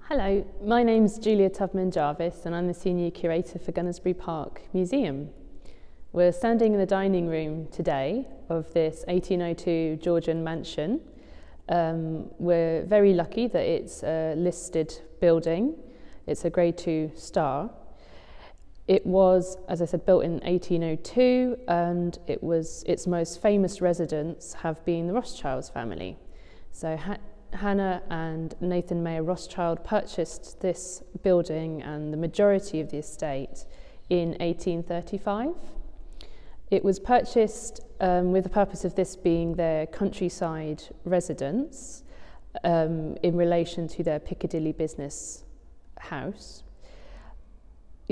Hello, my name's Julia Tubman-Jarvis and I'm the Senior Curator for Gunnersbury Park Museum. We're standing in the dining room today of this 1802 Georgian mansion. We're very lucky that it's a listed building. It's a Grade 2 star. It was, as I said, built in 1802 and its most famous residents have been the Rothschilds family. So Hannah and Nathan Mayer Rothschild purchased this building and the majority of the estate in 1835. It was purchased with the purpose of this being their countryside residence in relation to their Piccadilly business house.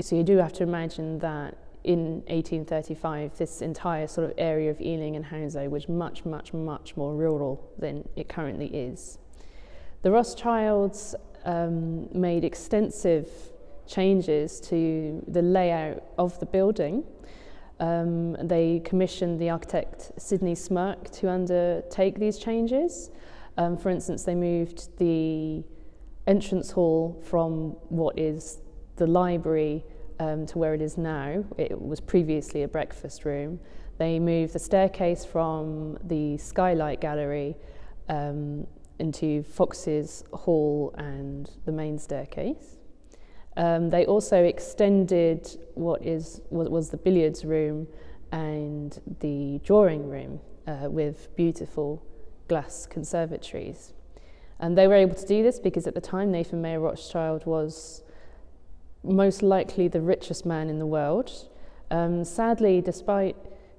So you do have to imagine that in 1835 this entire sort of area of Ealing and Hounslow was much more rural than it currently is. The Rothschilds made extensive changes to the layout of the building. They commissioned the architect Sidney Smirke to undertake these changes. For instance, they moved the entrance hall from what is the library to where it is now. It was previously a breakfast room. They moved the staircase from the skylight gallery into Fox's Hall and the main staircase. They also extended what was the billiards room and the drawing room with beautiful glass conservatories. And they were able to do this because at the time Nathan Mayer Rothschild was most likely the richest man in the world. Sadly, despite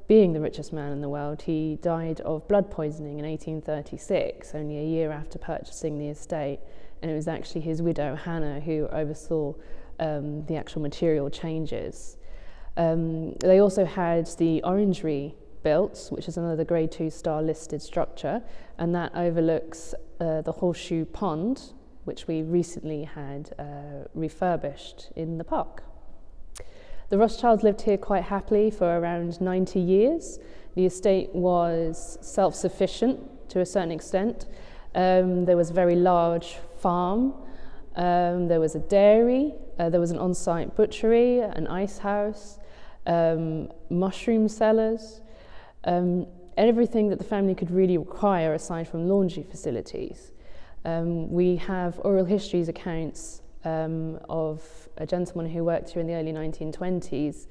being the richest man in the world, he died of blood poisoning in 1836, only a year after purchasing the estate, and it was actually his widow Hannah who oversaw the actual material changes. They also had the orangery built, which is another Grade 2 star listed structure, and that overlooks the Horseshoe Pond, which we recently had refurbished in the park. The Rothschilds lived here quite happily for around 90 years. The estate was self-sufficient to a certain extent. There was a very large farm, there was a dairy, there was an on-site butchery, an ice house, mushroom cellars, everything that the family could really require aside from laundry facilities. We have oral histories accounts of a gentleman who worked here in the early 1920s,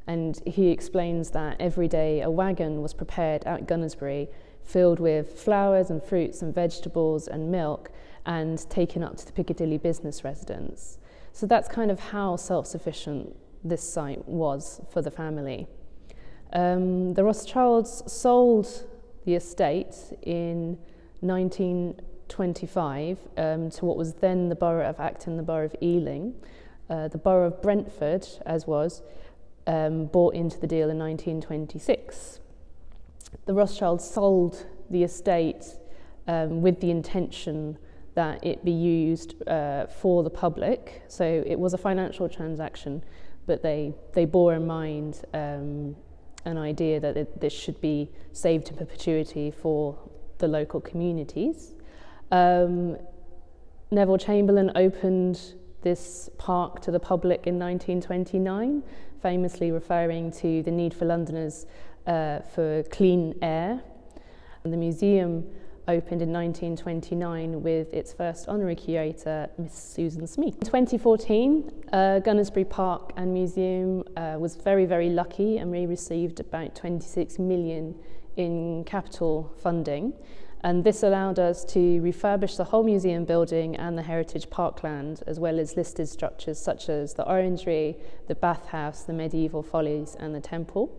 and he explains that every day a wagon was prepared at Gunnersbury filled with flowers and fruits and vegetables and milk and taken up to the Piccadilly business residence. So that's kind of how self-sufficient this site was for the family. The Rothschilds sold the estate in 1925 to what was then the borough of Acton, the borough of Ealing. The borough of Brentford, as was, bought into the deal in 1926. The Rothschilds sold the estate with the intention that it be used for the public. So it was a financial transaction, but they bore in mind an idea that this should be saved in perpetuity for the local communities. Neville Chamberlain opened this park to the public in 1929, famously referring to the need for Londoners for clean air. And the museum opened in 1929 with its first honorary curator, Miss Susan Smith. In 2014, Gunnersbury Park and Museum was very lucky, and we received about 26 million in capital funding. And this allowed us to refurbish the whole museum building and the heritage parkland, as well as listed structures such as the orangery, the bathhouse, the medieval follies and the temple.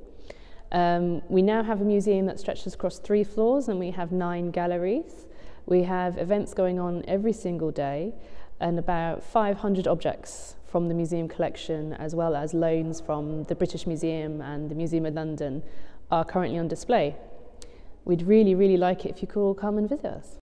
We now have a museum that stretches across 3 floors, and we have 9 galleries. We have events going on every single day, and about 500 objects from the museum collection, as well as loans from the British Museum and the Museum of London, are currently on display. We'd really like it if you could all come and visit us.